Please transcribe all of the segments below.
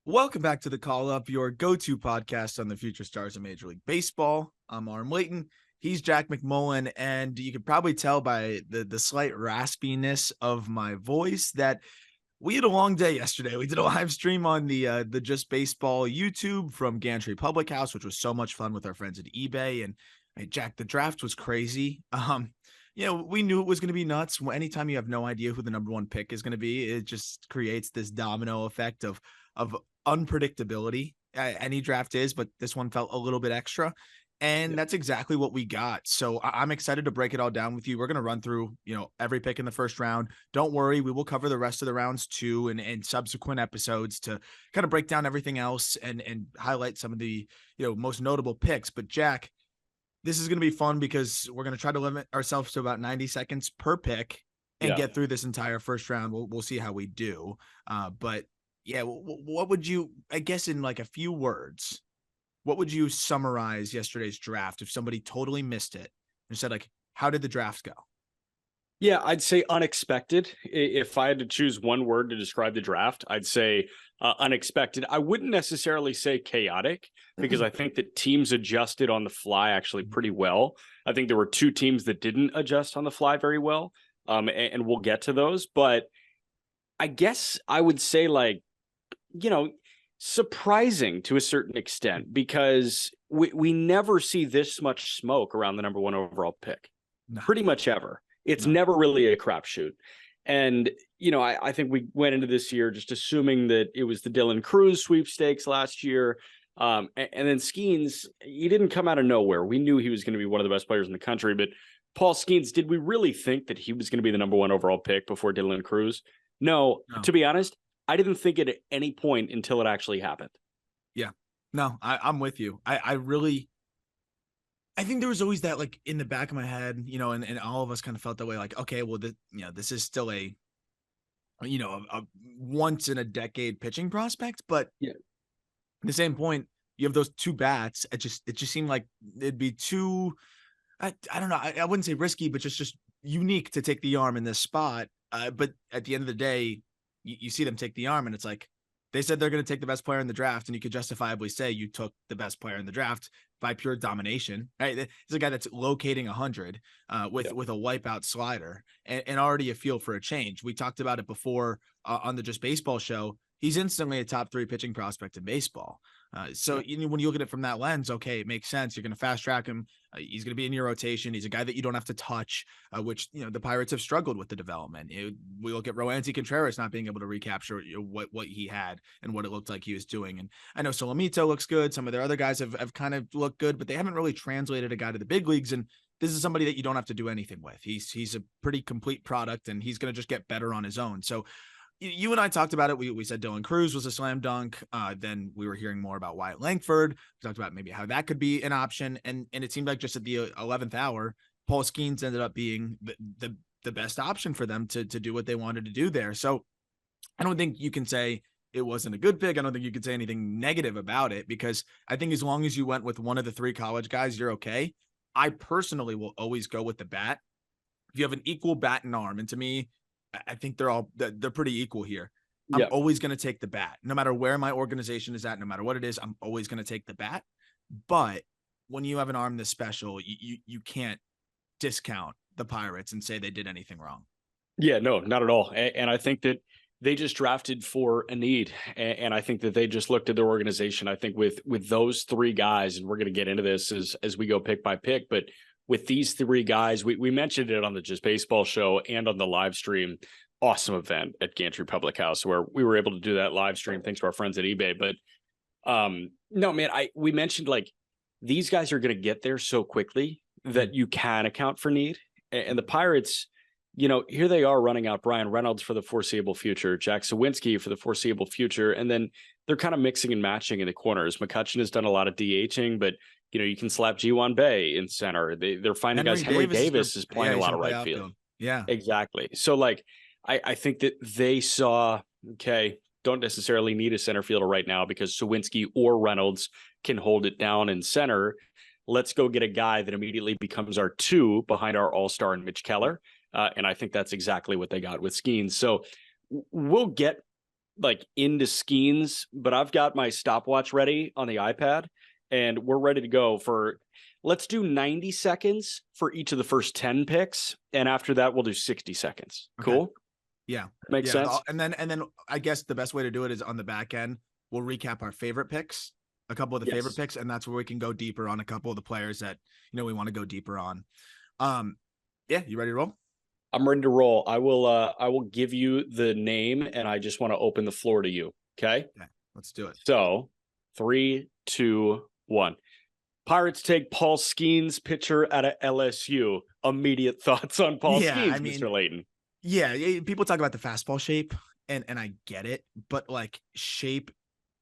Welcome back to the Call Up, your go-to podcast on the future stars of Major League Baseball. I'm Aram Layton. He's Jack McMullen, and you can probably tell by the slight raspiness of my voice that we had a long day yesterday. We did a live stream on the Just Baseball YouTube from Gantry Public House, which was so much fun with our friends at eBay. And hey, Jack, the draft was crazy. We knew it was going to be nuts. Anytime you have no idea who the number one pick is going to be, it just creates this domino effect of unpredictability. Any draft is, but this one felt a little bit extra. And that's exactly what we got. So I'm excited to break it all down with you. We're going to run through, every pick in the first round. Don't worry. We will cover the rest of the rounds too, and subsequent episodes to kind of break down everything else and highlight some of the, most notable picks. But Jack, this is going to be fun because we're going to try to limit ourselves to about 90 seconds per pick and get through this entire first round. We'll see how we do. But yeah, what would you, I guess in like a few words, what would you summarize yesterday's draft if somebody totally missed it and said, like, how did the draft go? Yeah, I'd say unexpected. If I had to choose one word to describe the draft, I'd say unexpected. I wouldn't necessarily say chaotic because I think that teams adjusted on the fly actually pretty well. I think there were two teams that didn't adjust on the fly very well, and we'll get to those. But I guess I would say, like, surprising to a certain extent because we never see this much smoke around the number one overall pick, pretty much ever. It's never really a crapshoot. And, I think we went into this year just assuming that it was the Dylan Cruz sweepstakes last year. And then Skeens, he didn't come out of nowhere. We knew he was going to be one of the best players in the country. But Paul Skeens, did we really think that he was going to be the number one overall pick before Dylan Cruz? No, to be honest, I didn't think it at any point until it actually happened. Yeah, no, I'm with you. I think there was always that, like, in the back of my head, and all of us kind of felt that way. Like, okay, well, this is still a once in a decade pitching prospect, but at the same point, you have those two bats. It just seemed like it'd be too, I don't know. I wouldn't say risky, but just unique to take the arm in this spot. But at the end of the day, you see them take the arm, and it's like they said they're going to take the best player in the draft, and you could justifiably say you took the best player in the draft by pure domination. Right? He's a guy that's locating 100 with a wipeout slider, and already a feel for a change. We talked about it before on the Just Baseball show. He's instantly a top 3 pitching prospect in baseball. So when you look at it from that lens, okay, it makes sense. You're going to fast track him. He's going to be in your rotation. He's a guy that you don't have to touch, which, the Pirates have struggled with the development. We look at Roansy Contreras not being able to recapture what he had and what it looked like he was doing. And I know Solomito looks good. Some of their other guys have kind of looked good, but they haven't really translated a guy to the big leagues. And this is somebody that you don't have to do anything with. He's a pretty complete product, and he's going to just get better on his own. So you and I talked about it. We said Dylan Cruz was a slam dunk. Then we were hearing more about Wyatt Langford. We talked about maybe how that could be an option. And it seemed like just at the 11th hour, Paul Skeens ended up being the best option for them to do what they wanted to do there. So I don't think you can say it wasn't a good pick. I don't think you could say anything negative about it, because I think as long as you went with one of the 3 college guys, you're okay. I personally will always go with the bat. If you have an equal bat and arm, and to me, I think they're pretty equal here. I'm always going to take the bat, no matter where my organization is at, no matter what it is. I'm always going to take the bat. But when you have an arm this special, you can't discount the Pirates and say they did anything wrong. Yeah, no, not at all. And I think that they just drafted for a need. And I think that they just looked at their organization. I think with those 3 guys, and we're going to get into this as we go pick by pick, but with these 3 guys, we mentioned it on the Just Baseball show and on the live stream. Awesome event at Gantry Public House where we were able to do that live stream thanks to our friends at eBay. But no, man, we mentioned, like, these guys are going to get there so quickly that you can account for need. And the Pirates, here they are running out Brian Reynolds for the foreseeable future, Jack Sawinski for the foreseeable future, and then they're kind of mixing and matching in the corners. McCutchen has done a lot of DHing, but you can slap G1 Bay in center. They're finding guys. Henry Davis is playing a lot of right field. Yeah, exactly. So, like, I think that they saw, okay, don't necessarily need a center fielder right now because Sawinski or Reynolds can hold it down in center. Let's go get a guy that immediately becomes our 2 behind our all-star and Mitch Keller. And I think that's exactly what they got with Skeens. So we'll get like into Skeens, but I've got my stopwatch ready on the iPad and we're ready to go for, let's do 90 seconds for each of the first 10 picks. And after that, we'll do 60 seconds. Okay. Cool. Yeah. Makes sense. And then I guess the best way to do it is on the back end, we'll recap our favorite picks, a couple of the favorite picks, and that's where we can go deeper on a couple of the players that, we want to go deeper on. Yeah, you ready to roll? I'm ready to roll. I will give you the name and I just want to open the floor to you. Okay. Let's do it. So 3, 2, 1. Pirates take Paul Skeens, pitcher out of LSU. Immediate thoughts on Paul Skeens, Mr. Layton? Yeah, people talk about the fastball shape, and I get it, but like shape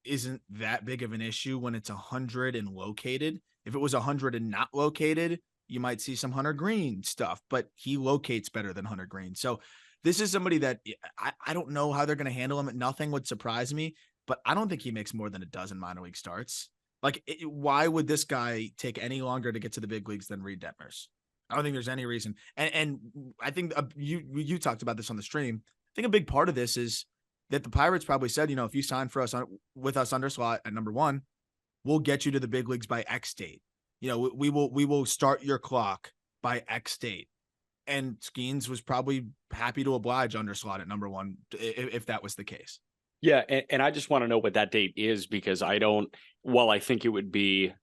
isn't that big of an issue when it's 100 and located. If it was 100 and not located, you might see some Hunter Green stuff, but he locates better than Hunter Green. So this is somebody that I don't know how they're going to handle him. Nothing would surprise me, but I don't think he makes more than a dozen minor league starts. Like, why would this guy take any longer to get to the big leagues than Reed Detmers? I don't think there's any reason. And I think you talked about this on the stream. I think a big part of this is that the Pirates probably said, if you sign for us with us under slot at number 1, we'll get you to the big leagues by X date. We will start your clock by X date. And Skeens was probably happy to oblige under slot at number 1 if that was the case. Yeah, and I just want to know what that date is because while I think it would be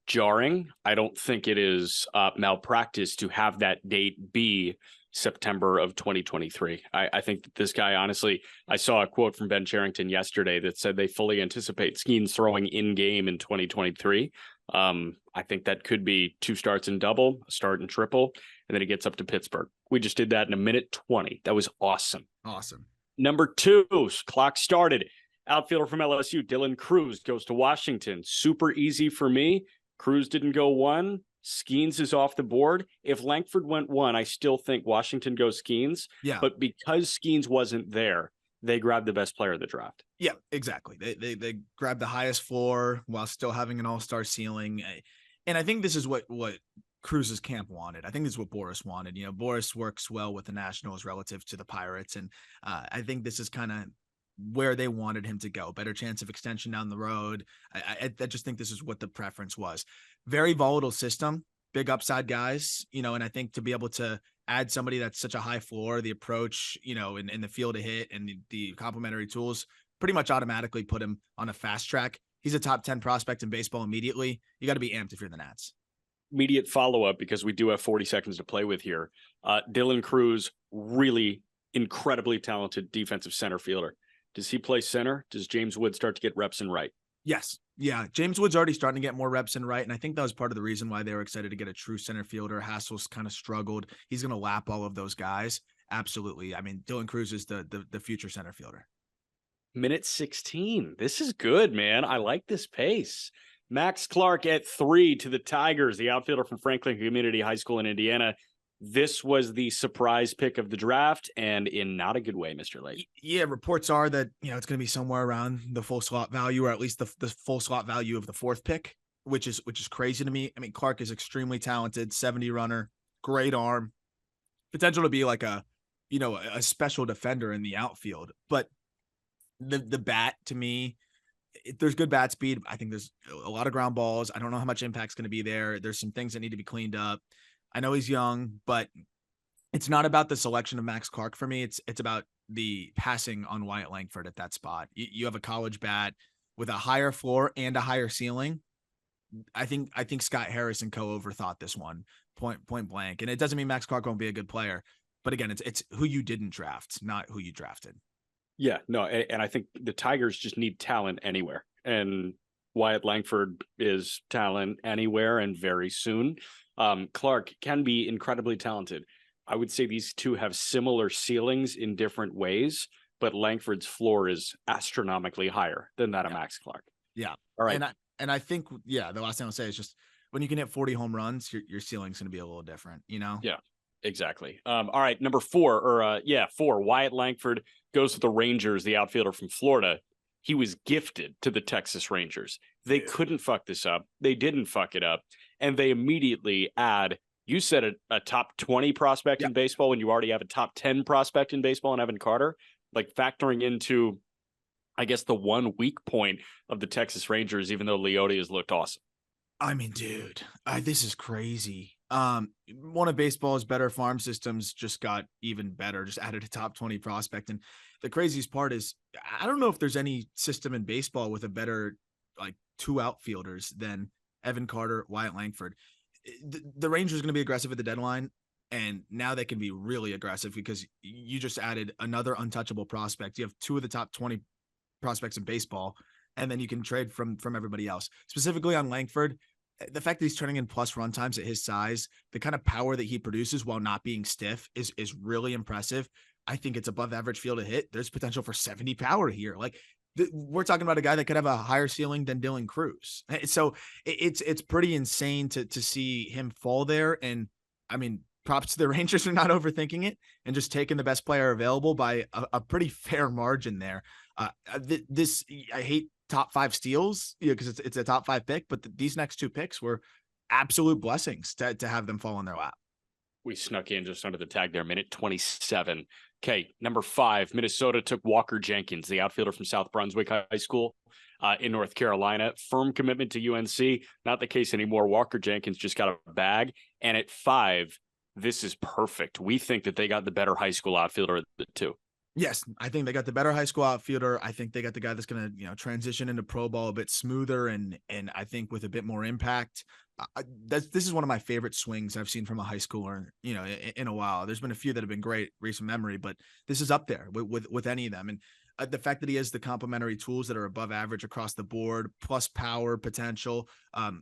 jarring, I don't think it is malpractice to have that date be September of 2023. I think that this guy, honestly, I saw a quote from Ben Cherington yesterday that said they fully anticipate Skeens throwing in game in 2023. I think that could be 2 starts and double, a start and triple, and then he gets up to Pittsburgh. We just did that in a minute 20. That was awesome. Awesome. Number 2, clock started. Outfielder from LSU, Dylan Cruz, goes to Washington. Super easy for me. Cruz didn't go 1. Skeens is off the board. If Langford went 1, I still think Washington goes Skeens. Yeah. But because Skeens wasn't there, they grabbed the best player of the draft. Yeah, exactly. They grabbed the highest floor while still having an all-star ceiling. And I think this is what Cruz's camp wanted. I think this is what Boris wanted. Boris works well with the Nationals relative to the Pirates. And I think this is kind of where they wanted him to go. Better chance of extension down the road. I just think this is what the preference was. Very volatile system, big upside guys, and I think to be able to add somebody that's such a high floor, the approach, in the field to hit and the complementary tools pretty much automatically put him on a fast track. He's a top 10 prospect in baseball immediately. You got to be amped if you're the Nats. Immediate follow-up, because we do have 40 seconds to play with here. Dylan Cruz, really incredibly talented defensive center fielder. Does he play center? Does James Wood start to get reps in right? Yes. Yeah. James Wood's already starting to get more reps in right. And I think that was part of the reason why they were excited to get a true center fielder. Hassel's kind of struggled. He's going to lap all of those guys. Absolutely. I mean, Dylan Cruz is the future center fielder. Minute 16. This is good, man. I like this pace. Max Clark at 3 to the Tigers, the outfielder from Franklin Community High School in Indiana. This was the surprise pick of the draft, and in not a good way, Mr. Lake. Yeah, reports are that it's going to be somewhere around the full slot value, or at least the full slot value of the 4th pick, which is crazy to me. I mean, Clark is extremely talented, 70 runner, great arm, potential to be like a special defender in the outfield. But the bat, to me, there's good bat speed. I think there's a lot of ground balls. I don't know how much impact's going to be there. There's some things that need to be cleaned up. I know he's young, but it's not about the selection of Max Clark for me. It's about the passing on Wyatt Langford at that spot. You have a college bat with a higher floor and a higher ceiling. I think Scott Harris and co overthought this one point blank. And it doesn't mean Max Clark won't be a good player, but again, it's who you didn't draft, not who you drafted. Yeah, no, and I think the Tigers just need talent anywhere, and Wyatt Langford is talent anywhere and very soon. Clark can be incredibly talented. I would say these two have similar ceilings in different ways, but Langford's floor is astronomically higher than that of Max Clark. Yeah. All right. And I think, the last thing I'll say is just when you can hit 40 home runs, your ceiling's going to be a little different, Yeah, exactly. All right. Number 4, 4, Wyatt Langford goes to the Rangers, the outfielder from Florida. He was gifted to the Texas Rangers. They couldn't fuck this up. They didn't fuck it up. And they immediately add, you said a top 20 prospect in baseball when you already have a top 10 prospect in baseball in Evan Carter, like factoring into I guess, the one weak point of the Texas Rangers, even though Leote has looked awesome. I mean, dude, this is crazy. One of baseball's better farm systems just got even better, just added a top 20 prospect. And the craziest part is, I don't know if there's any system in baseball with a better, like, two outfielders than Evan Carter, Wyatt Langford. The Rangers are going to be aggressive at the deadline, and now they can be really aggressive because you just added another untouchable prospect. You have two of the top 20 prospects in baseball, and then you can trade from everybody else. Specifically on Langford, the fact that he's turning in plus run times at his size, the kind of power that he produces while not being stiff is really impressive. I think it's above average field to hit. There's potential for 70 power here. Like, we're talking about a guy that could have a higher ceiling than Dylan Cruz. So it's pretty insane to see him fall there. And I mean, props to the Rangers for not overthinking it and just taking the best player available by a pretty fair margin there. I hate top 5 steals, because it's a top 5 pick, but these next 2 picks were absolute blessings to have them fall in their lap. We snuck in just under the tag there, minute 27. Okay, number 5, Minnesota took Walker Jenkins, the outfielder from South Brunswick High School in North Carolina. Firm commitment to UNC. Not the case anymore. Walker Jenkins just got a bag. And at 5, this is perfect. We think that they got the better high school outfielder of the two. Yes, I think they got the better high school outfielder. I think they got the guy that's going to, transition into pro ball a bit smoother and I think with a bit more impact. This is one of my favorite swings I've seen from a high schooler, in a while. There's been a few that have been great recent memory, but this is up there with any of them. And the fact that he has the complementary tools that are above average across the board, plus power potential.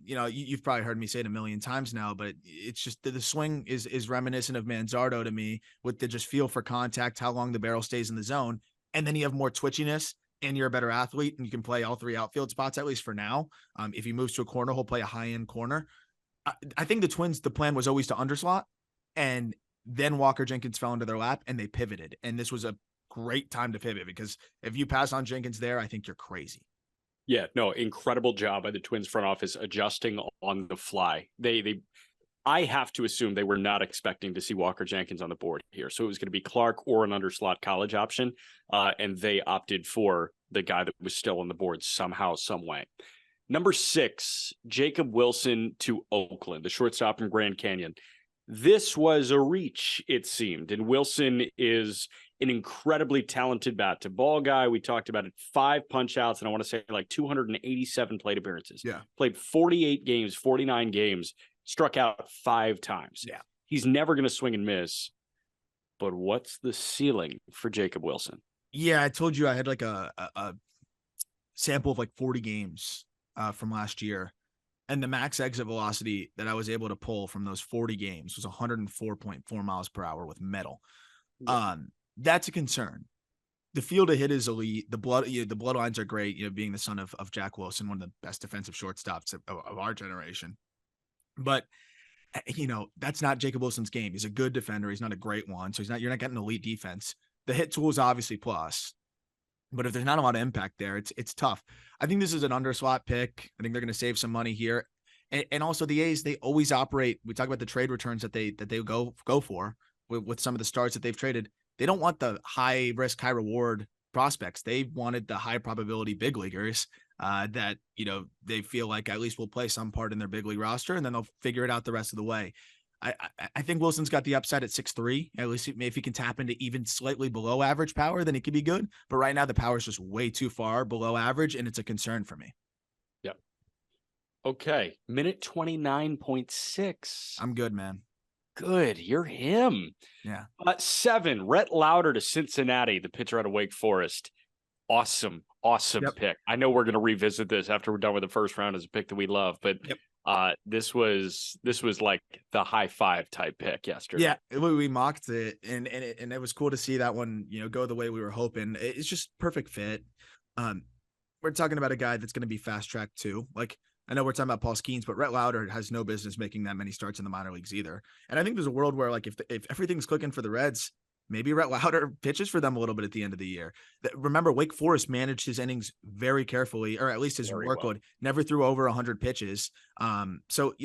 You've probably heard me say it a million times now, but it's just the swing is reminiscent of Manzardo to me, with the just feel for contact, how long the barrel stays in the zone. And then you have more twitchiness and you're a better athlete and you can play all 3 outfield spots, at least for now. If he moves to a corner, he'll play a high end corner. I think the Twins, the plan was always to underslot, and then Walker Jenkins fell into their lap and they pivoted. And this was a great time to pivot, because if you pass on Jenkins there, I think you're crazy. Yeah, no, incredible job by the Twins front office adjusting on the fly. I have to assume they were not expecting to see Walker Jenkins on the board here. So it was going to be Clark or an underslot college option. And they opted for the guy that was still on the board somehow, some way. Number 6, Jacob Wilson to Oakland, the shortstop from Grand Canyon. This was a reach, it seemed. And Wilson is an incredibly talented bat to ball guy. We talked about it, 5 punch outs, and I want to say like 287 plate appearances. Yeah. Played 48 games, 49 games, struck out 5 times. Yeah. He's never going to swing and miss. But what's the ceiling for Jacob Wilson? Yeah, I told you I had like a sample of like 40 games from last year. And the max exit velocity that I was able to pull from those 40 games was 104.4 miles per hour with metal. That's a concern. The field of hit is elite. The bloodlines are great, being the son of Jack Wilson, one of the best defensive shortstops of our generation. But, that's not Jacob Wilson's game. He's a good defender. He's not a great one. So you're not getting elite defense. The hit tool is obviously plus. But if there's not a lot of impact there, it's tough. I think this is an underslot pick. I think they're going to save some money here. And also the A's, they always operate. We talk about the trade returns that they go for with some of the starts that they've traded. They don't want the high risk, high reward prospects. They wanted the high probability big leaguers that, they feel like at least will play some part in their big league roster, and then they'll figure it out the rest of the way. I think Wilson's got the upside at 6'3". At least if he can tap into even slightly below average power, then he could be good. But right now the power is just way too far below average, and it's a concern for me. Yep. Okay. Minute 29.6. I'm good, man. Good. You're him. Yeah. 7, Rhett Lauder to Cincinnati, the pitcher out of Wake Forest. Awesome pick. I know we're going to revisit this after we're done with the first round as a pick that we love, but this was like the high 5 type pick yesterday. Yeah, we mocked it, and it was cool to see that one, go the way we were hoping. It's just perfect fit. We're talking about a guy that's going to be fast tracked too. Like, I know we're talking about Paul Skeens, but Rhett Lauder has no business making that many starts in the minor leagues either. And I think there's a world where, like, if everything's clicking for the Reds, maybe Rhett Lauder pitches for them a little bit at the end of the year. Remember, Wake Forest managed his innings very carefully, or at least his workload. Well. Never threw over 100 pitches. So,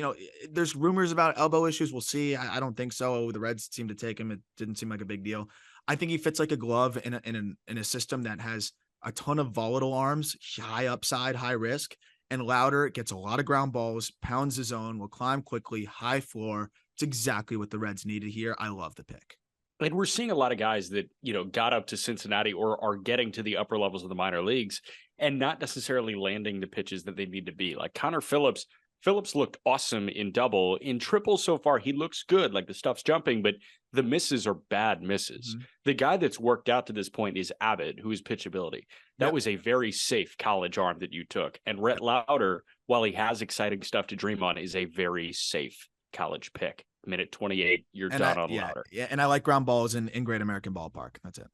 there's rumors about elbow issues. We'll see. I don't think so. The Reds seem to take him. It didn't seem like a big deal. I think he fits like a glove in a system that has a ton of volatile arms, high upside, high risk. And Louder gets a lot of ground balls, pounds his zone, will climb quickly, high floor. It's exactly what the Reds needed here. I love the pick. And we're seeing a lot of guys that, got up to Cincinnati or are getting to the upper levels of the minor leagues and not necessarily landing the pitches that they need to be. Like Connor Phillips. Phillips looked awesome in double. In triple so far, he looks good. Like the stuff's jumping, but the misses are bad misses. Mm-hmm. The guy that's worked out to this point is Abbott, who's pitchability. That was a very safe college arm that you took. And Rhett Louder, while he has exciting stuff to dream on, is a very safe college pick. Minute 28, you're done on Louder. Yeah, and I like ground balls in Great American Ballpark. That's it.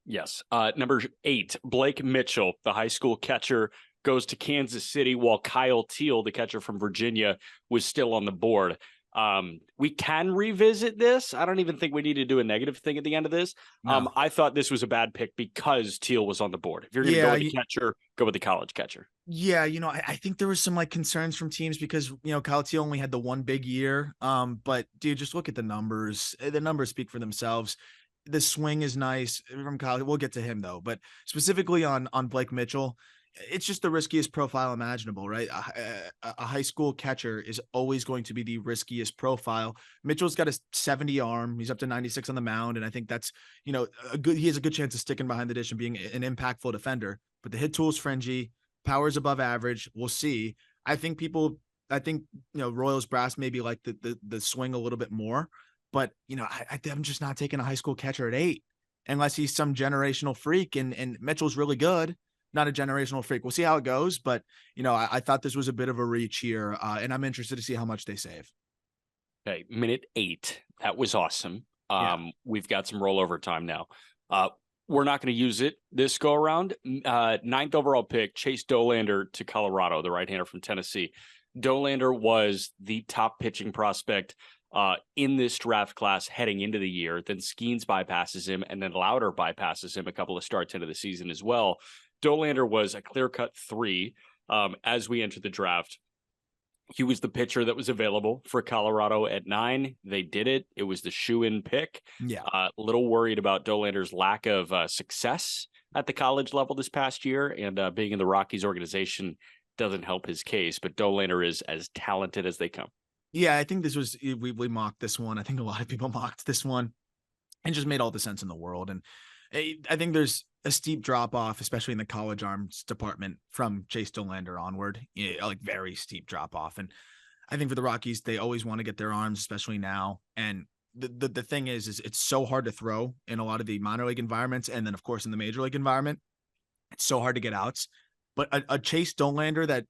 Yes. Number 8, Blake Mitchell, the high school catcher, goes to Kansas City while Kyle Teal, the catcher from Virginia, was still on the board. We can revisit this. I don't even think we need to do a negative thing at the end of this. No. I thought this was a bad pick because Teal was on the board. If you're going to go with the catcher, go with the college catcher. Yeah, I think there was some concerns from teams because, Kyle Teal only had the one big year. But dude, just look at the numbers. The numbers speak for themselves. The swing is nice from Kyle. We'll get to him though, but specifically on Blake Mitchell, it's just the riskiest profile imaginable, right? A high school catcher is always going to be the riskiest profile. Mitchell's got a 70 arm. He's up to 96 on the mound. And I think that's, he has a good chance of sticking behind the dish and being an impactful defender, but the hit tool's fringy, power's above average. We'll see. I think Royals brass maybe like the swing a little bit more, but I'm just not taking a high school catcher at 8 unless he's some generational freak and Mitchell's really good. Not a generational freak. We'll see how it goes, but I thought this was a bit of a reach here, and I'm interested to see how much they save. Okay, minute 8. That was awesome. We've got some rollover time now. We're not going to use it this go around. 9th overall pick, Chase Dollander to Colorado, the right-hander from Tennessee. Dollander was the top pitching prospect in this draft class heading into the year. Then Skeens bypasses him, and then Louder bypasses him a couple of starts into the season as well. Dollander was a clear-cut 3 as we entered the draft. He was the pitcher that was available for Colorado at 9. They did it. It was the shoe-in pick. Yeah. A little worried about Dollander's lack of success at the college level this past year, and being in the Rockies organization doesn't help his case, but Dollander is as talented as they come. Yeah, I think this was, we mocked this one. I think a lot of people mocked this one and just made all the sense in the world. And I think there's a steep drop off, especially in the college arms department from Chase Dollander onward, very steep drop off. And I think for the Rockies, they always want to get their arms, especially now. And the thing is it's so hard to throw in a lot of the minor league environments. And then of course in the major league environment, it's so hard to get outs, but a Chase Dollander that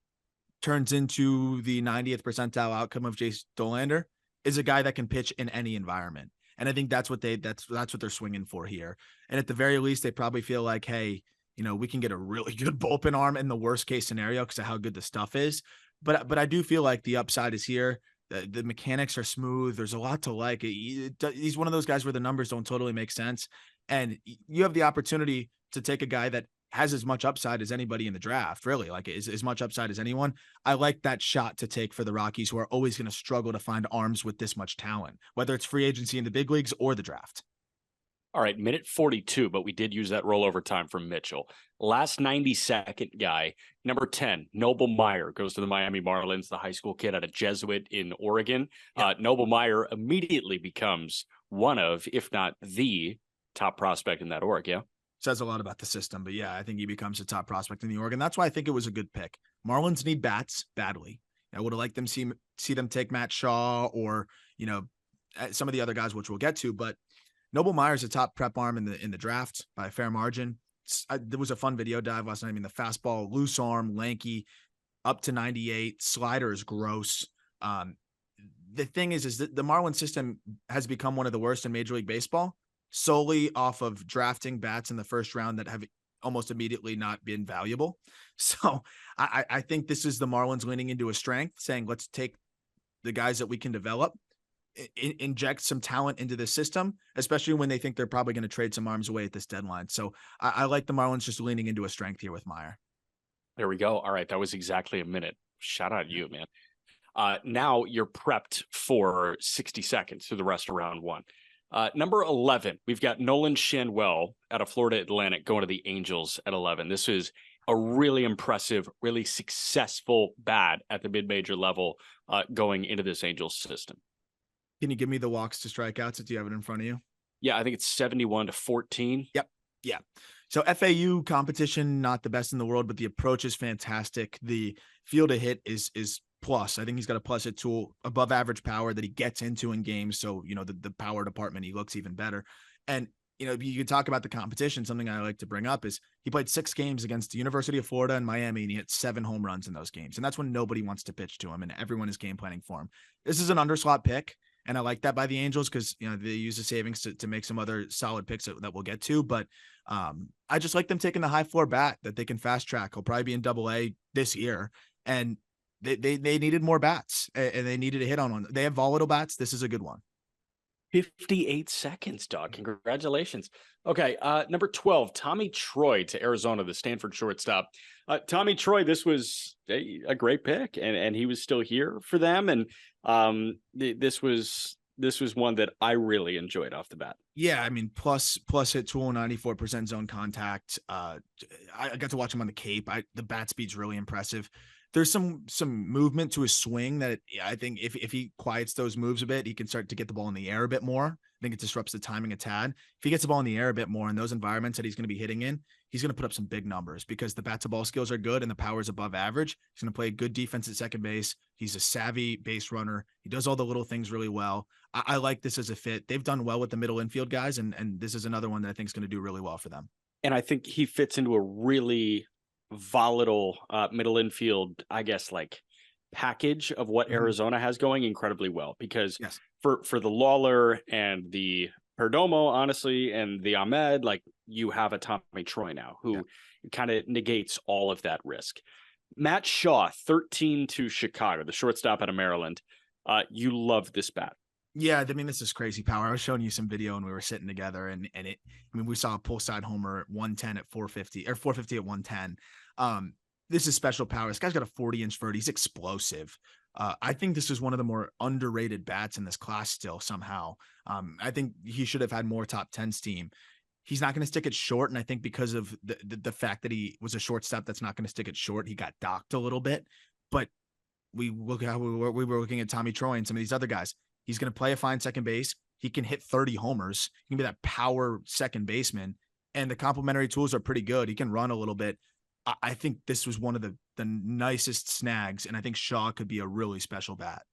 turns into the 90th percentile outcome of Chase Dollander is a guy that can pitch in any environment. And I think that's what they're swinging for here. And at the very least, they probably feel like, hey, we can get a really good bullpen arm in the worst case scenario because of how good the stuff is. But I do feel like the upside is here. The mechanics are smooth. There's a lot to like. He's one of those guys where the numbers don't totally make sense. And you have the opportunity to take a guy that has as much upside as anybody in the draft, really, like as much upside as anyone. I like that shot to take for the Rockies, who are always going to struggle to find arms with this much talent, whether it's free agency in the big leagues or the draft. All right, minute 42, but we did use that rollover time from Mitchell. Last 90-second guy, number 10, Noble Meyer, goes to the Miami Marlins, the high school kid out of Jesuit in Oregon. Yeah. Noble Meyer immediately becomes one of, if not the top prospect in that org, yeah? Says a lot about the system, but yeah, I think he becomes a top prospect in the org, and that's why I think it was a good pick. Marlins need bats badly. I would have liked them see them take Matt Shaw or some of the other guys, which we'll get to. But Noble Meyer's a top prep arm in the draft by a fair margin. There was a fun video dive last night. I mean, the fastball, loose arm, lanky, up to 98. Slider is gross. The thing is that the Marlins system has become one of the worst in Major League Baseball, solely off of drafting bats in the first round that have almost immediately not been valuable. So I think this is the Marlins leaning into a strength, saying, let's take the guys that we can develop, inject some talent into the system, especially when they think they're probably going to trade some arms away at this deadline. So I like the Marlins just leaning into a strength here with Meyer. There we go. All right. That was exactly a minute. Shout out you, man. Now you're prepped for 60 seconds through the rest of round 1. Number 11, we've got Nolan Shanwell out of Florida Atlantic going to the Angels at 11. This is a really impressive, really successful bat at the mid-major level going into this Angels system. Can you give me the walks to strikeouts if you have it in front of you? Yeah, I think it's 71-14. Yep. Yeah. So FAU competition, not the best in the world, but the approach is fantastic. The field to hit is plus. I think he's got a plus hit tool, above average power that he gets into in games. So, the power department, he looks even better. And, you could talk about the competition. Something I like to bring up is he played 6 games against the University of Florida and Miami, and he hit 7 home runs in those games. And that's when nobody wants to pitch to him and everyone is game planning for him. This is an underslot pick. And I like that by the Angels because, they use the savings to make some other solid picks that we'll get to. But I just like them taking the high floor bat that they can fast track. He'll probably be in AA this year. And they needed more bats and they needed a hit on one. They have volatile bats. This is a good one. 58 seconds, dog. Congratulations. Okay, number 12, Tommy Troy to Arizona, the Stanford shortstop. Tommy Troy, this was a great pick, and he was still here for them. And this was one that I really enjoyed off the bat. Yeah, I mean, plus hit tool, 94% zone contact. I got to watch him on the Cape. The bat speed's really impressive. There's some movement to his swing that I think if he quiets those moves a bit, he can start to get the ball in the air a bit more. I think it disrupts the timing a tad. If he gets the ball in the air a bit more in those environments that he's going to be hitting in, he's going to put up some big numbers because the bat to ball skills are good and the power is above average. He's going to play good defense at second base. He's a savvy base runner. He does all the little things really well. I like this as a fit. They've done well with the middle infield guys, and this is another one that I think is going to do really well for them. And I think he fits into a really volatile middle infield, I guess, like package of what Arizona has going incredibly well, because yes, for the Lawler and the Perdomo, honestly, and the Ahmed, like you have a Tommy Troy now who kind of negates all of that risk. Matt Shaw, 13 to Chicago, the shortstop out of Maryland. You love this bat. Yeah, I mean, this is crazy power. I was showing you some video when we were sitting together, and we saw a pull side homer at 110 at 450 or 450 at 110. This is special power. This guy's got a 40-inch vert. He's explosive. I think this is one of the more underrated bats in this class still somehow. I think he should have had more top 10 steam. He's not going to stick it short, and I think because of the fact that he was a shortstop that's not going to stick it short, he got docked a little bit. But we look how we were looking at Tommy Troy and some of these other guys. He's going to play a fine second base. He can hit 30 homers. He can be that power second baseman. And the complementary tools are pretty good. He can run a little bit. I think this was one of the nicest snags. And I think Shaw could be a really special bat.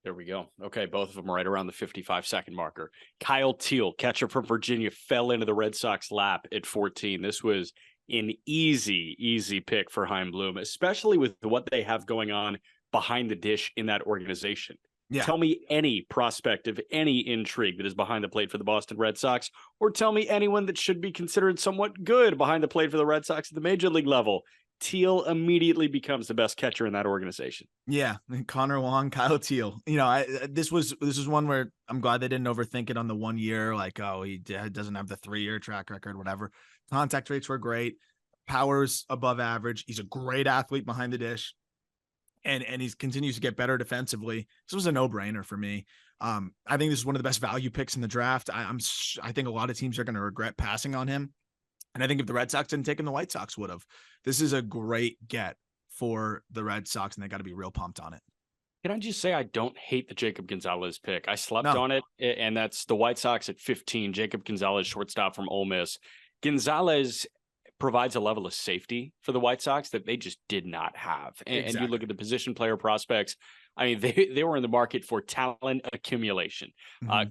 There we go. Okay, both of them right around the 55-second marker. Kyle Teal, catcher from Virginia, fell into the Red Sox lap at 14. This was an easy pick for Chaim Bloom, especially with what they have going on behind the dish in that organization. Yeah. Tell me any prospect of any intrigue that is behind the plate for the Boston Red Sox, or tell me anyone that should be considered somewhat good behind the plate for the Red Sox at the major league level. Teal immediately becomes the best catcher in that organization. Yeah, Connor Wong, Kyle Teal. This was one where I'm glad they didn't overthink it on the 1 year. Like, oh, he doesn't have the 3-year track record, whatever. Contact rates were great. Power's above average. He's a great athlete behind the dish. And he continues to get better defensively. This was a no-brainer for me. I think this is one of the best value picks in the draft. I think a lot of teams are going to regret passing on him. And I think if the Red Sox didn't take him, the White Sox would have. This is a great get for the Red Sox, and they got to be real pumped on it. Can I just say I don't hate the Jacob Gonzalez pick. I slept on it, and that's the White Sox at 15. Jacob Gonzalez, shortstop from Ole Miss. Gonzalez provides a level of safety for the White Sox that they just did not have. And you look at the position player prospects. I mean, they were in the market for talent accumulation.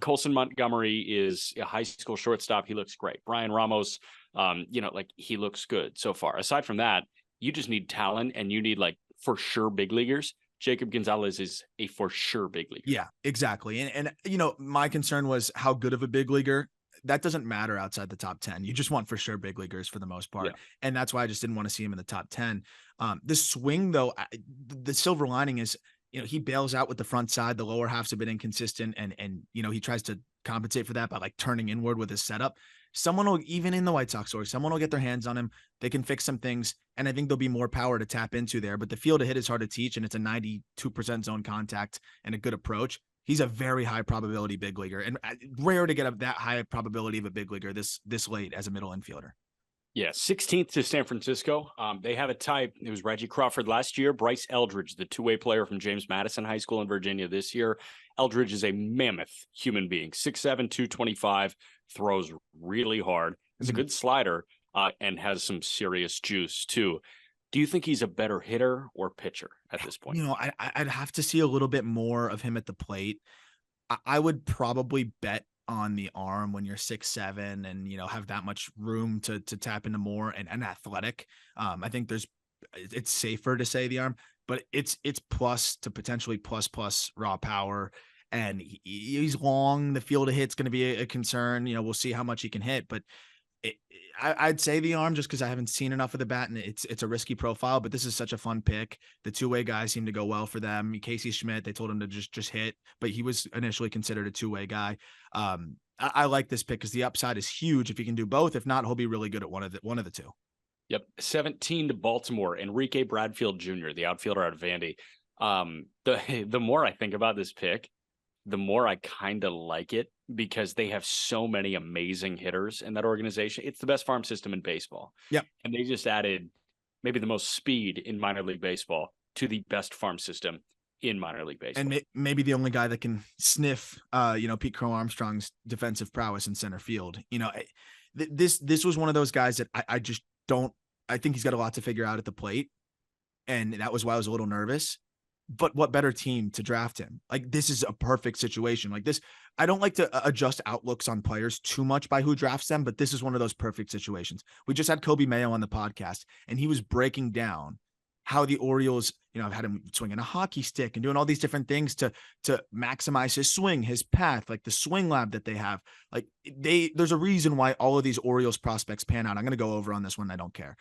Colson Montgomery is a high school shortstop. He looks great. Brian Ramos, he looks good so far. Aside from that, you just need talent and you need for sure big leaguers. Jacob Gonzalez is a for sure big leaguer. Yeah, exactly. And my concern was how good of a big leaguer. That doesn't matter outside the top 10. You just want for sure big leaguers for the most part. Yeah. And that's why I just didn't want to see him in the top 10. The swing, though, the silver lining is, he bails out with the front side. The lower half's a bit inconsistent. And he tries to compensate for that by turning inward with his setup. Someone will, even in the White Sox story, someone will get their hands on him. They can fix some things. And I think there'll be more power to tap into there. But the field to hit is hard to teach. And it's a 92% zone contact and a good approach. He's a very high probability big leaguer, and rare to get that high probability of a big leaguer this late as a middle infielder. Yeah, 16th to San Francisco. They have a type. It was Reggie Crawford last year. Bryce Eldridge, the two-way player from James Madison High School in Virginia this year. Eldridge is a mammoth human being, 6'7", 225, throws really hard. Has a good slider and has some serious juice too. Do you think he's a better hitter or pitcher at this point? You know, I'd have to see a little bit more of him at the plate. I would probably bet on the arm when you're 6'7" and, you know, have that much room to tap into more and athletic. I think it's safer to say the arm, but it's plus to potentially plus raw power. And he's long. The field of hit's going to be a concern. You know, we'll see how much he can hit, but I'd say the arm just because I haven't seen enough of the bat, and it's a risky profile, but this is such a fun pick. The two-way guys seem to go well for them. Casey Schmidt, they told him to just hit, but he was initially considered a two-way guy. I like this pick because the upside is huge if he can do both. If not, he'll be really good at one of the two. Yep, 17 to Baltimore. Enrique Bradfield Jr., the outfielder out of Vandy. The more I think about this pick, the more I kind of like it because they have so many amazing hitters in that organization. It's the best farm system in baseball. Yep. And they just added maybe the most speed in minor league baseball to the best farm system in minor league baseball. And maybe the only guy that can sniff, Pete Crow Armstrong's defensive prowess in center field. You know, this was one of those guys that I just don't, I think he's got a lot to figure out at the plate. And that was why I was a little nervous. But what better team to draft him? Like, this is a perfect situation. Like this, I don't like to adjust outlooks on players too much by who drafts them, but this is one of those perfect situations. We just had Kobe Mayo on the podcast, and he was breaking down how the Orioles, you know, have had him swinging a hockey stick and doing all these different things to maximize his swing, his path, like the swing lab that they have. Like there's a reason why all of these Orioles prospects pan out. I'm going to go over on this one. I don't care.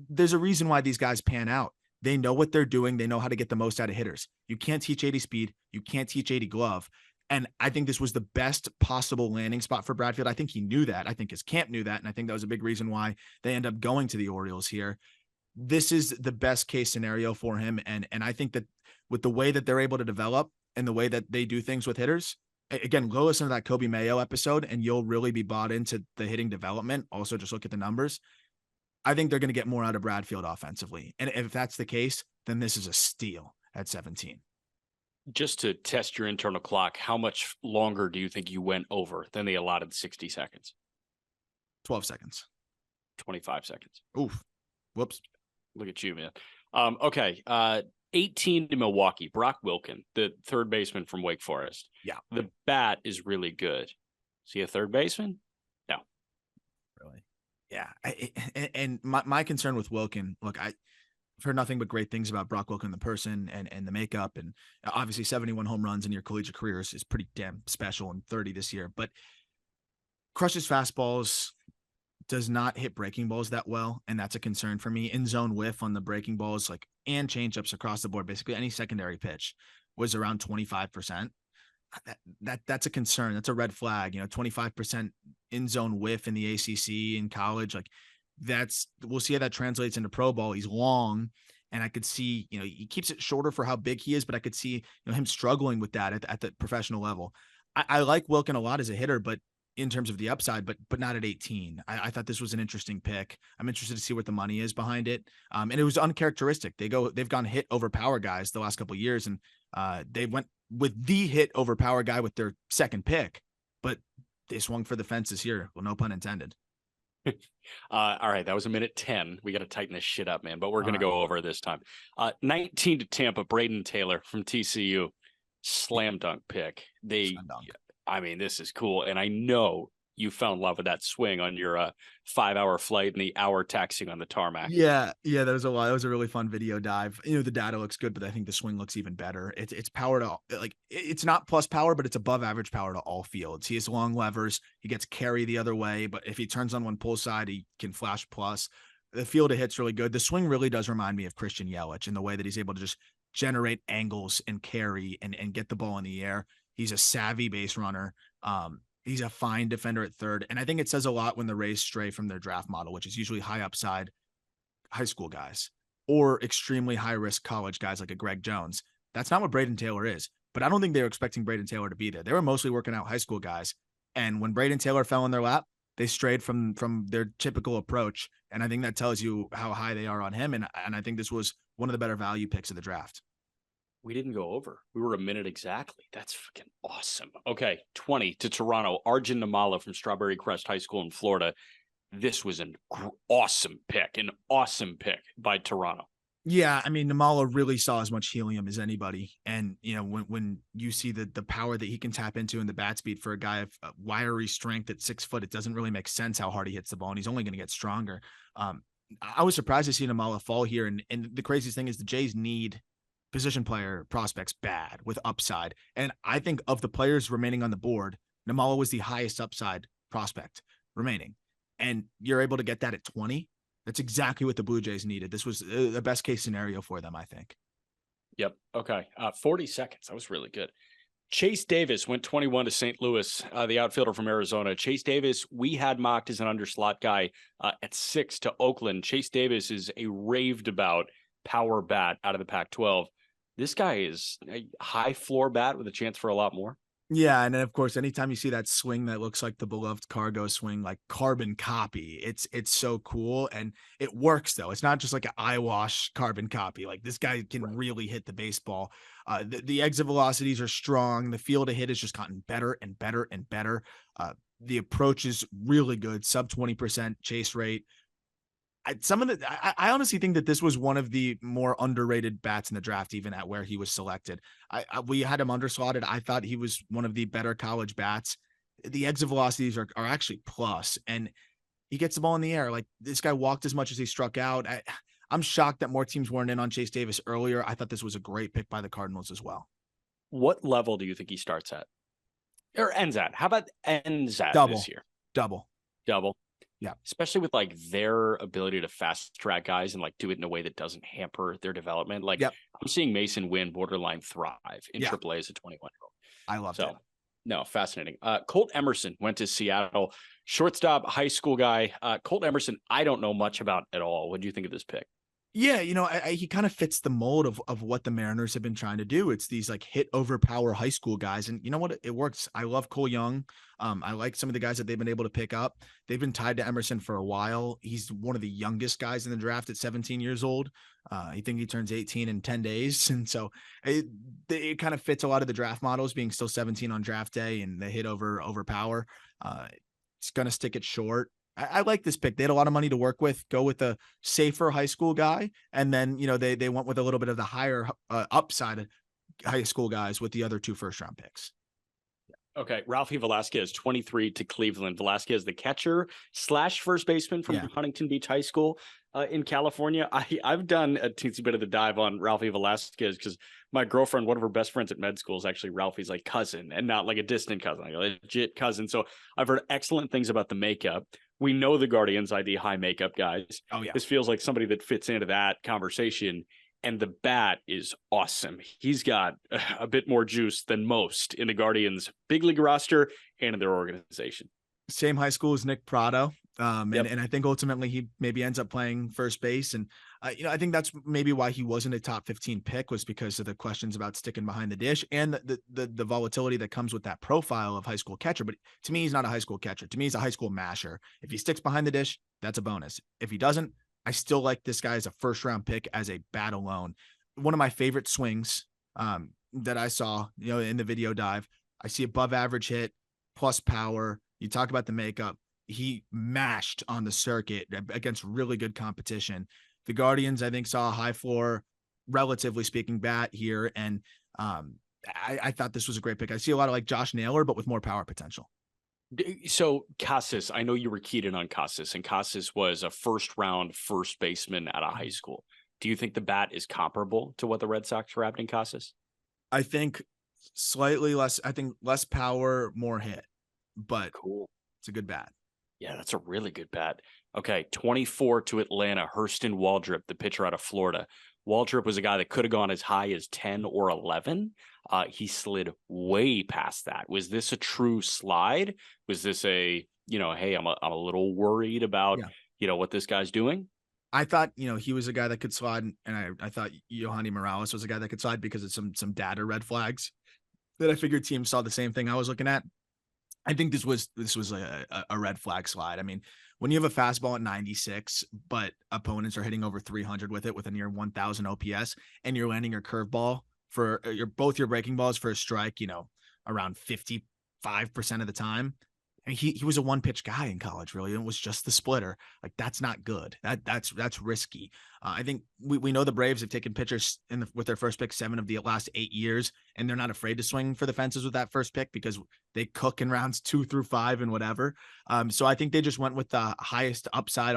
There's a reason why these guys pan out. They know what they're doing. They know how to get the most out of hitters. You can't teach 80 speed. You can't teach 80 glove. And I think this was the best possible landing spot for Bradfield. I think he knew that. I think his camp knew that. And I think that was a big reason why they end up going to the Orioles here. This is the best case scenario for him. And I think that with the way that they're able to develop and the way that they do things with hitters, again, go listen to that Kobe Mayo episode and you'll really be bought into the hitting development. Also, just look at the numbers. I think they're going to get more out of Bradfield offensively. And if that's the case, then this is a steal at 17. Just to test your internal clock, how much longer do you think you went over than the allotted 60 seconds? 12 seconds. 25 seconds. Oof. Whoops. Look at you, man. Okay. 18 to Milwaukee. Brock Wilken, the third baseman from Wake Forest. Yeah. The bat is really good. Is he a third baseman? No. Really? Yeah. And my concern with Wilken, look, I've heard nothing but great things about Brock Wilken, the person and the makeup. And obviously 71 home runs in your collegiate career is pretty damn special, and 30 this year. But crushes fastballs, does not hit breaking balls that well. And that's a concern for me. In zone whiff on the breaking balls, like, and changeups across the board, basically any secondary pitch was around 25%. That's a concern. That's a red flag. 25% in zone whiff in the ACC in college. Like, we'll see how that translates into pro ball. He's long, and I could see, he keeps it shorter for how big he is, but I could see, him struggling with that at the professional level. I like Wilken a lot as a hitter, but in terms of the upside, but not at 18. I thought this was an interesting pick. I'm interested to see what the money is behind it. And it was uncharacteristic. They've gone hit over power guys the last couple of years, and they went with the hit over power guy with their second pick, but they swung for the fences here. Well, no pun intended. All right. That was a minute 10. We got to tighten this shit up, man, but we're going to go over this time. 19 to Tampa, Braden Taylor from TCU. Slam dunk pick. This is cool. And I know you fell in love with that swing on your 5-hour flight and the hour taxiing on the tarmac. Yeah. That was a lot. That was a really fun video dive. The data looks good, but I think the swing looks even better. It's power to, like, it's not plus power, but it's above average power to all fields. He has long levers. He gets carry the other way, but if he turns on one pull side, he can flash plus. The field of hit's really good. The swing really does remind me of Christian Yelich in the way that he's able to just generate angles and carry and get the ball in the air. He's a savvy base runner. He's a fine defender at third. And I think it says a lot when the Rays stray from their draft model, which is usually high upside high school guys or extremely high risk college guys like a Greg Jones. That's not what Braden Taylor is. but I don't think they were expecting Braden Taylor to be there. They were mostly working out high school guys. And when Braden Taylor fell in their lap, they strayed from their typical approach. And I think that tells you how high they are on him. And I think this was one of the better value picks of the draft. We didn't go over. We were a minute exactly. That's freaking awesome. Okay, 20 to Toronto. Arjun Namala from Strawberry Crest High School in Florida. This was an awesome pick by Toronto. Yeah, I mean, Namala really saw as much helium as anybody. And, you know, when you see the power that he can tap into and the bat speed for a guy of wiry strength at 6 foot, it doesn't really make sense how hard he hits the ball, and he's only going to get stronger. I was surprised to see Namala fall here. And the craziest thing is the Jays need position player prospects bad with upside. And I think of the players remaining on the board, Namala was the highest upside prospect remaining. And you're able to get that at 20. That's exactly what the Blue Jays needed. This was the best case scenario for them, I think. Yep. Okay. 40 seconds. That was really good. Chase Davis went 21 to St. Louis, the outfielder from Arizona. Chase Davis, we had mocked as an underslot guy at 6 to Oakland. Chase Davis is a raved about power bat out of the Pac-12. This guy is a high floor bat with a chance for a lot more. Yeah, and then of course, anytime you see that swing that looks like the beloved Cargo swing, like carbon copy, it's so cool, and it works though. It's not just like an eyewash carbon copy. Like this guy can really hit the baseball. The exit velocities are strong. The feel to hit has just gotten better and better and better. The approach is really good, sub 20% chase rate. I honestly think that this was one of the more underrated bats in the draft, even at where he was selected. We had him underslotted. I thought he was one of the better college bats. The exit velocities are actually plus, and he gets the ball in the air. Like this guy walked as much as he struck out. I'm shocked that more teams weren't in on Chase Davis earlier. I thought this was a great pick by the Cardinals as well. What level do you think he starts at or ends at? How about ends at Double this year? Double. Yeah. Especially with like their ability to fast track guys and like do it in a way that doesn't hamper their development. Like I'm seeing Mason Wynn borderline thrive in AAA as a 21-year-old. I love it. No, fascinating. Colt Emerson went to Seattle, shortstop, high school guy. Colt Emerson, I don't know much about at all. What do you think of this pick? Yeah, you know, he kind of fits the mold of what the Mariners have been trying to do. It's these like hit over power high school guys. And you know what? It works. I love Cole Young. I like some of the guys that they've been able to pick up. They've been tied to Emerson for a while. He's one of the youngest guys in the draft at 17 years old. I think he turns 18 in 10 days. And so it kind of fits a lot of the draft models, being still 17 on draft day and the hit over power. It's going to stick it short. I like this pick. They had a lot of money to work with. Go with the safer high school guy, and then they went with a little bit of the higher upside high school guys with the other 2 first-round picks. Okay, Ralphie Velasquez, 23 to Cleveland. Velasquez, the catcher / first baseman from Huntington Beach High School in California. I've done a teensy bit of the dive on Ralphie Velasquez because my girlfriend, one of her best friends at med school, is actually Ralphie's like cousin, and not like a distant cousin, like a legit cousin. So I've heard excellent things about the makeup. We know the Guardians ID high makeup guys. Oh yeah, this feels like somebody that fits into that conversation. And the bat is awesome. He's got a bit more juice than most in the Guardians' big league roster and in their organization. Same high school as Nick Prado. And I think ultimately he maybe ends up playing first base. And, I think that's maybe why he wasn't a top 15 pick, was because of the questions about sticking behind the dish and the volatility that comes with that profile of high school catcher. But to me, he's not a high school catcher. To me, he's a high school masher. If he sticks behind the dish, that's a bonus. If he doesn't, I still like this guy as a first round pick as a bat alone. One of my favorite swings that I saw, in the video dive, I see above average hit plus power. You talk about the makeup. He mashed on the circuit against really good competition. The Guardians, I think, saw a high floor, relatively speaking, bat here. And I thought this was a great pick. I see a lot of like Josh Naylor, but with more power potential. So Casas, I know you were keyed in on Casas, and Casas was a first-round first baseman at a high school. Do you think the bat is comparable to what the Red Sox wrapped in Casas? I think slightly less. I think less power, more hit, but cool. It's a good bat. Yeah, that's a really good bat. Okay, 24 to Atlanta, Hurston Waldrop, the pitcher out of Florida. Waldrop was a guy that could have gone as high as 10 or 11. He slid way past that. Was this a true slide? Was this a, hey, I'm a little worried about, what this guy's doing? I thought, he was a guy that could slide, and I thought Yohani Morales was a guy that could slide because of some data red flags. that I figured teams saw the same thing I was looking at. I think this was a red flag slide. I mean, when you have a fastball at 96, but opponents are hitting over 300 with it with a near 1,000 OPS, and you're landing your curveball for both your breaking balls for a strike, around 55% of the time. And he was a one pitch guy in college, really. And it was just the splitter. Like, that's not good. That's risky. I think we know the Braves have taken pitchers with their first pick 7 of the last 8 years, and they're not afraid to swing for the fences with that first pick because they cook in rounds 2 through 5 and whatever. So I think they just went with the highest upside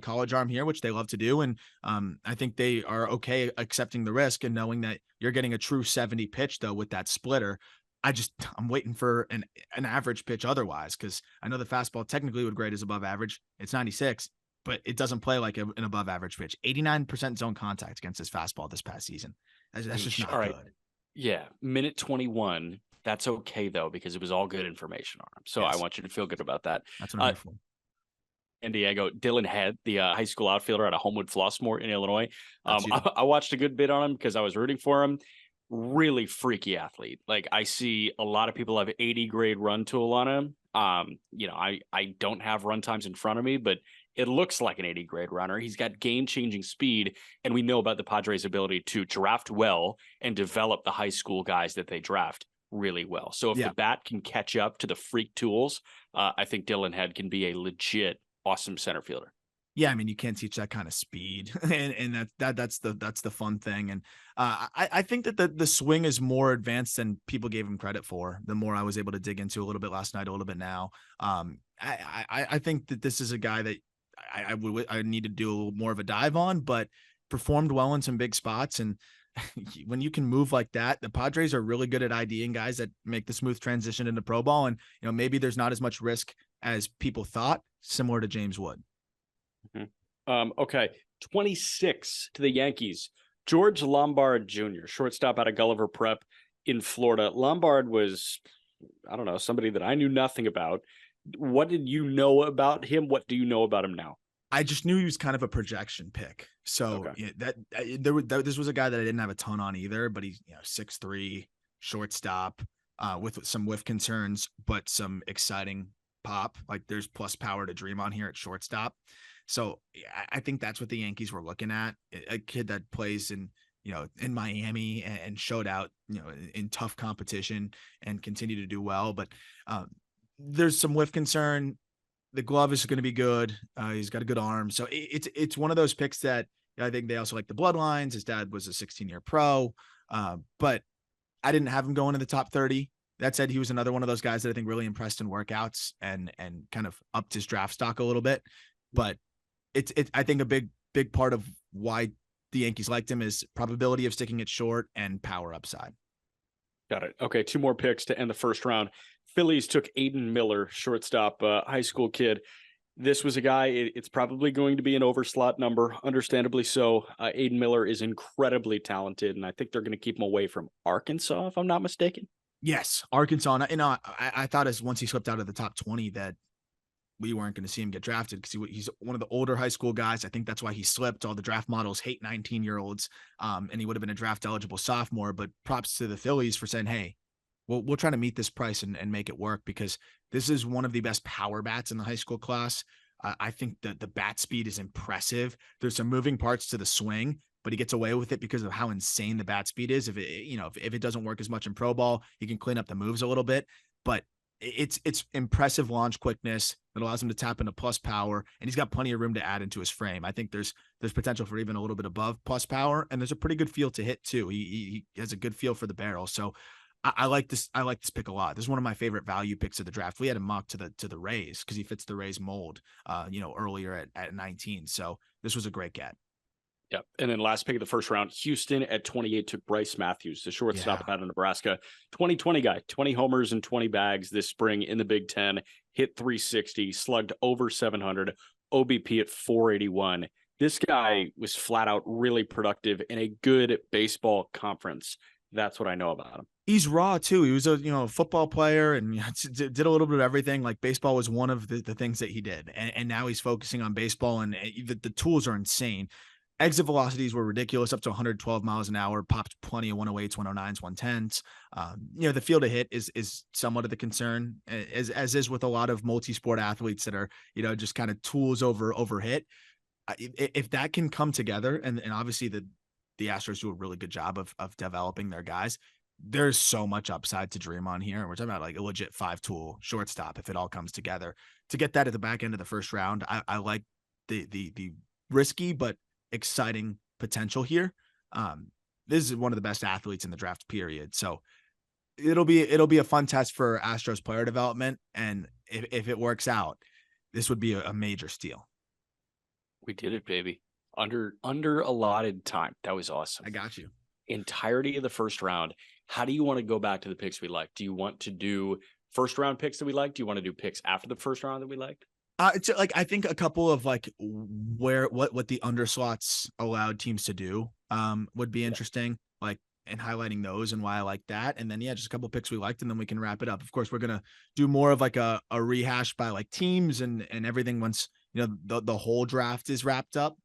college arm here, which they love to do. And I think they are okay accepting the risk and knowing that you're getting a true 70 pitch though with that splitter. I'm waiting for an average pitch otherwise, because I know the fastball technically would grade as above average. It's 96, but it doesn't play like an above average pitch. 89% zone contact against his fastball this past season. That's just not good. Yeah. Minute 21. That's okay though, because it was all good information on him. So yes. I want you to feel good about that. That's what I'm here for. San Diego, Dylan Head, the high school outfielder out of Homewood Flossmoor in Illinois. I watched a good bit on him because I was rooting for him. Really freaky athlete. Like, I see a lot of people have 80 grade run tool on him. I don't have run times in front of me, but it looks like an 80 grade runner. He's got game changing speed, and we know about the Padres' ability to draft well and develop the high school guys that they draft really well. So if the bat can catch up to the freak tools, I think Dylan Head can be a legit awesome center fielder. Yeah, I mean, you can't teach that kind of speed, and that's the fun thing. And I think that the swing is more advanced than people gave him credit for. The more I was able to dig into a little bit last night, a little bit now, I think that this is a guy that I need to do more of a dive on, but performed well in some big spots. And when you can move like that, the Padres are really good at IDing guys that make the smooth transition into pro ball. And maybe there's not as much risk as people thought, similar to James Wood. Okay. 26 to the Yankees. George Lombard Jr., shortstop out of Gulliver Prep in Florida. Lombard was, I don't know, somebody that I knew nothing about. What did you know about him? What do you know about him now? I just knew he was kind of a projection pick. So this was a guy that I didn't have a ton on either, but he's 6'3", shortstop, with some whiff concerns, but some exciting pop. Like, there's plus power to dream on here at shortstop. So I think that's what the Yankees were looking at. A kid that plays in Miami and showed out, in tough competition and continue to do well. But there's some whiff concern. The glove is going to be good. He's got a good arm. So it's one of those picks that I think they also like the bloodlines. His dad was a 16-year pro, but I didn't have him going in the top 30. That said, he was another one of those guys that I think really impressed in workouts and kind of upped his draft stock a little bit. But I think a big part of why the Yankees liked him is probability of sticking it short and power upside. Got it. Okay, 2 more picks to end the first round. Phillies took Aiden Miller, shortstop, high school kid. This was a guy, it's probably going to be an overslot number, understandably so. Aiden Miller is incredibly talented, and I think they're going to keep him away from Arkansas, if I'm not mistaken. Yes, Arkansas. I thought once he slipped out of the top 20 that we weren't going to see him get drafted because he's one of the older high school guys. I think that's why he slipped. All the draft models hate 19-year-olds, and he would have been a draft eligible sophomore. But props to the Phillies for saying, hey, we'll try to meet this price and make it work, because this is one of the best power bats in the high school class. I think that the bat speed is impressive. There's some moving parts to the swing, but he gets away with it because of how insane the bat speed is. If it doesn't work as much in pro ball, he can clean up the moves a little bit, but it's impressive launch quickness that allows him to tap into plus power, and he's got plenty of room to add into his frame. I think there's potential for even a little bit above plus power, and there's a pretty good feel to hit too. He has a good feel for the barrel. So I like this. I like this pick a lot. This is one of my favorite value picks of the draft. We had him mocked to the Rays because he fits the Rays mold, earlier at 19. So this was a great get. Yep. And then last pick of the first round, Houston at 28 took Bryce Matthews, the shortstop out of Nebraska. 2020 guy, 20 homers and 20 bags this spring in the Big Ten, hit 360, slugged over 700, OBP at 481. This guy was flat out really productive in a good baseball conference. That's what I know about him. He's raw too. He was a football player and did a little bit of everything. Like, baseball was one of the things that he did. And now he's focusing on baseball, and the tools are insane. exit velocities were ridiculous, up to 112 miles an hour, popped plenty of 108s, 109s, 110s. The field of hit is somewhat of the concern, as is with a lot of multi-sport athletes that are, just kind of tools over hit. If that can come together, and obviously the Astros do a really good job of developing their guys, there's so much upside to dream on here. We're talking about like a legit 5-tool shortstop if it all comes together. To get that at the back end of the first round, I like the risky but exciting potential here. This is one of the best athletes in the draft period. So it'll be a fun test for Astros player development. And if it works out, this would be a major steal. We did it, baby. Under allotted time. That was awesome. I got you. Entirety of the first round. How do you want to go back to the picks we like? Do you want to do first round picks that we like? Do you want to do picks after the first round that we liked? It's like, I think a couple of like what the underslots allowed teams to do would be interesting, like, and highlighting those and why I like that. And then, just a couple of picks we liked, and then we can wrap it up. Of course, we're going to do more of like a rehash by like teams and everything once, the whole draft is wrapped up.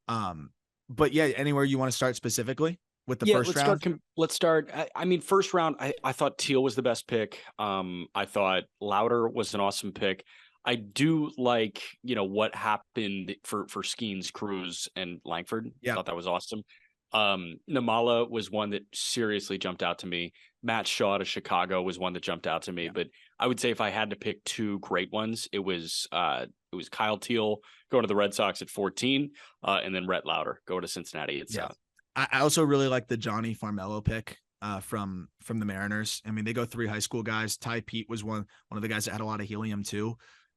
But anywhere you want to start specifically with the first round? Let's start. I mean, first round, I thought Teal was the best pick. I thought Lauder was an awesome pick. I do like, what happened for Skeens, Cruz, and Langford. Yeah. I thought that was awesome. Namala was one that seriously jumped out to me. Matt Shaw to Chicago was one that jumped out to me. Yeah. But I would say if I had to pick two great ones, it was Kyle Teal going to the Red Sox at 14, and then Rhett Lauder going to Cincinnati at 7. I also really like the Johnny Farmelo pick from the Mariners. I mean, they go 3 high school guys. Ty Pete was one of the guys that had a lot of helium too.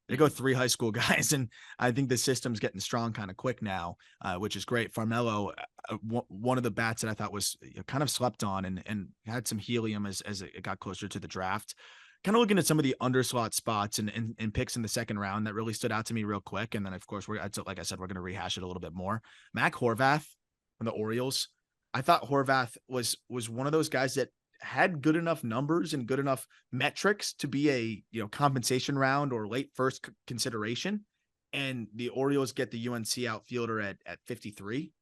They go 3 high school guys, and I think the system's getting strong kind of quick now, which is great. Farmelo, one of the bats that I thought was kind of slept on and had some helium as it got closer to the draft. Kind of looking at some of the underslot spots and picks in the second round that really stood out to me real quick. And then, of course, like I said, we're going to rehash it a little bit more. Mac Horvath from the Orioles. I thought Horvath was one of those guys that had good enough numbers and good enough metrics to be a compensation round or late first consideration, and the Orioles get the UNC outfielder at 53.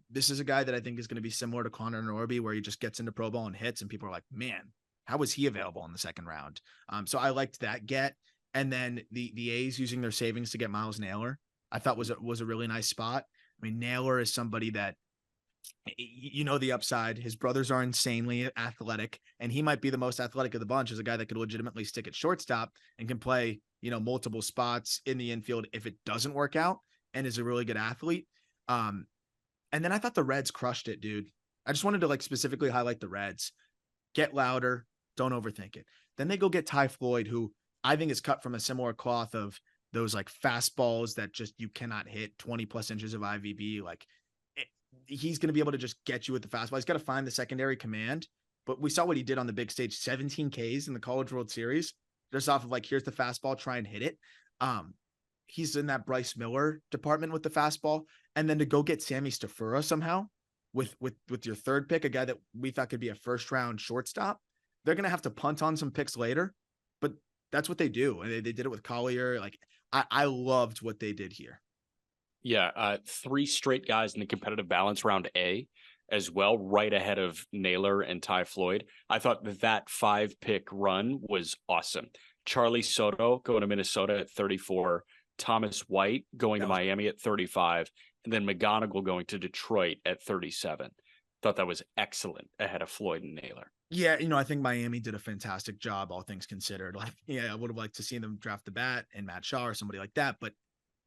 This is a guy that I think is going to be similar to Connor Norby, where he just gets into pro ball and hits, and people are like, man, how was he available in the second round? So I liked that get. And then the A's using their savings to get Miles Naylor, I thought was a really nice spot. I mean, Naylor is somebody that, the upside. His brothers are insanely athletic, and he might be the most athletic of the bunch, as a guy that could legitimately stick at shortstop and can play, multiple spots in the infield if it doesn't work out, and is a really good athlete. And then I thought the Reds crushed it, dude. I just wanted to specifically highlight the Reds. Get Lauder, don't overthink it. Then they go get Ty Floyd, who I think is cut from a similar cloth of those fastballs that just you cannot hit 20 plus inches of IVB. He's going to be able to just get you with the fastball. He's got to find the secondary command, but we saw what he did on the big stage, 17 Ks in the College World Series, just off of here's the fastball, try and hit it. He's in that Bryce Miller department with the fastball. And then to go get Sammy Stafura somehow with your third pick, a guy that we thought could be a first round shortstop, they're going to have to punt on some picks later, but that's what they do. And they did it with Collier. I loved what they did here. Yeah, 3 straight guys in the competitive balance round A as well, right ahead of Naylor and Ty Floyd. I thought that 5-pick run was awesome. Charlie Soto going to Minnesota at 34, Thomas White going to Miami at 35, and then McGonigal going to Detroit at 37. Thought that was excellent ahead of Floyd and Naylor. Yeah, I think Miami did a fantastic job, all things considered. I would have liked to see them draft the bat and Matt Shaw or somebody like that. But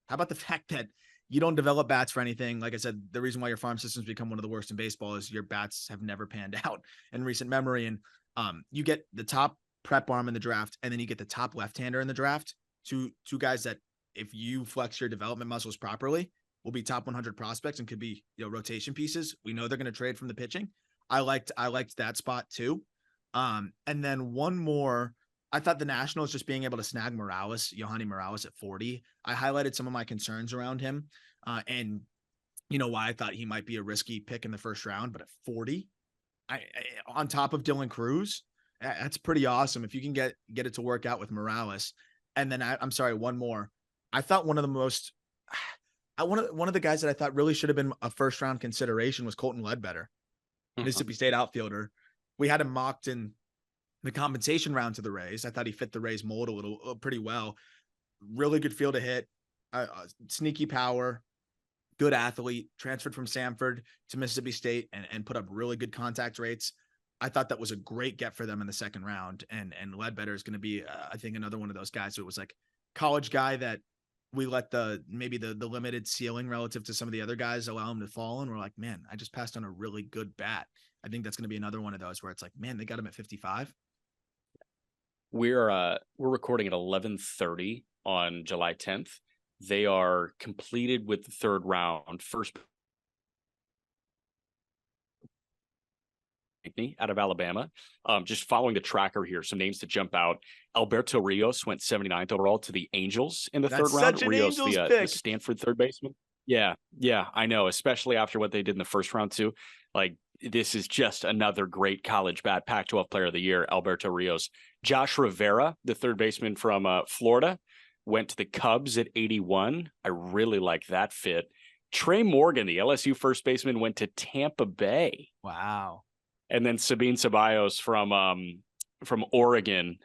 how about the fact that you don't develop bats for anything? Like I said, the reason why your farm systems become one of the worst in baseball is your bats have never panned out in recent memory. And you get the top prep arm in the draft, and then you get the top left-hander in the draft. Two guys that, if you flex your development muscles properly, will be top 100 prospects and could be rotation pieces. We know they're going to trade from the pitching. I liked that spot too. And then one more. I thought the Nationals just being able to snag Yohani Morales at 40. I highlighted some of my concerns around him, and why I thought he might be a risky pick in the first round. But at 40, on top of Dylan Cruz, that's pretty awesome if you can get it to work out with Morales. And then I'm sorry, one more. I thought one of the most One of the guys that I thought really should have been a first round consideration was Colton Ledbetter, Mhm. Mississippi State outfielder. We had him mocked in the compensation round to the Rays. I thought he fit the Rays mold a little pretty well. Really good feel to hit, sneaky power, good athlete, transferred from Samford to Mississippi State and put up really good contact rates. I thought that was a great get for them in the second round. And Ledbetter is going to be, I think, another one of those guys who was like college guy that we let maybe the limited ceiling relative to some of the other guys allow him to fall. And we're like, man, I just passed on a really good bat. I think that's going to be another one of those where it's like, man, they got him at 55. We're recording at 11:30 on July 10th. They are completed with the third round. First out of Alabama. Just following the tracker here, some names to jump out. Alberto Rios went 79th overall to the Angels in the That's third round. such an Rios, Angels the pick. Stanford third baseman. Yeah, yeah, I know. Especially after what they did in the first round too. Like this is just another great college bat. Pac-12 Player of the Year, Alberto Rios. Josh Rivera, the third baseman from Florida, went to the Cubs at 81. I really like that fit. Trey Morgan, the LSU first baseman, went to Tampa Bay. Wow. And then Sabine Ceballos from Oregon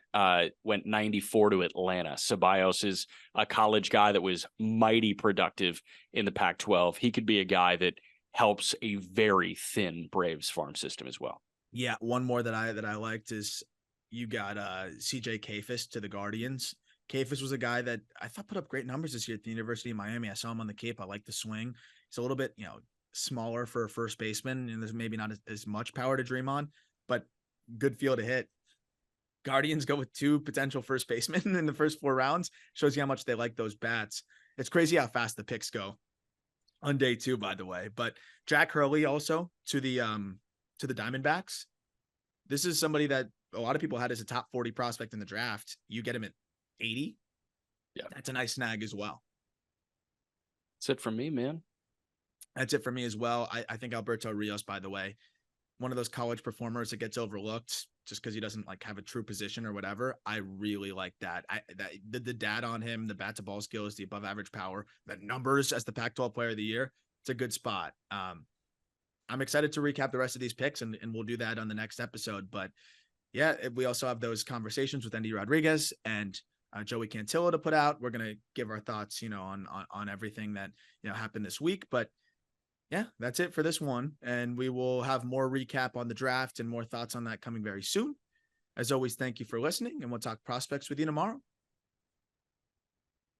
went 94 to Atlanta. Ceballos is a college guy that was mighty productive in the Pac-12. He could be a guy that helps a very thin Braves farm system as well. Yeah, one more that I liked is you got CJ Kafis to the Guardians. Kafis was a guy that I thought put up great numbers this year at the University of Miami. I saw him on the Cape. I like the swing. He's a little bit, smaller for a first baseman, and there's maybe not as much power to dream on, but good feel to hit. Guardians go with two potential first basemen in the first 4 rounds. Shows you how much they like those bats. It's crazy how fast the picks go on day 2, by the way. But Jack Hurley also to the Diamondbacks. This is somebody that a lot of people had as a top 40 prospect in the draft. You get him at 80. Yeah. That's a nice snag as well. That's it from me, man. That's it for me as well. I think Alberto Rios, by the way, one of those college performers that gets overlooked just because he doesn't like have a true position or whatever. I really like that. The data on him, the bat to ball skills, the above average power, the numbers as the Pac-12 Player of the Year. It's a good spot. I'm excited to recap the rest of these picks, and we'll do that on the next episode. But yeah, we also have those conversations with Andy Rodriguez and Joey Cantillo to put out. We're gonna give our thoughts, on everything that happened this week. But yeah, that's it for this one. And we will have more recap on the draft and more thoughts on that coming very soon. As always, thank you for listening, and we'll talk prospects with you tomorrow.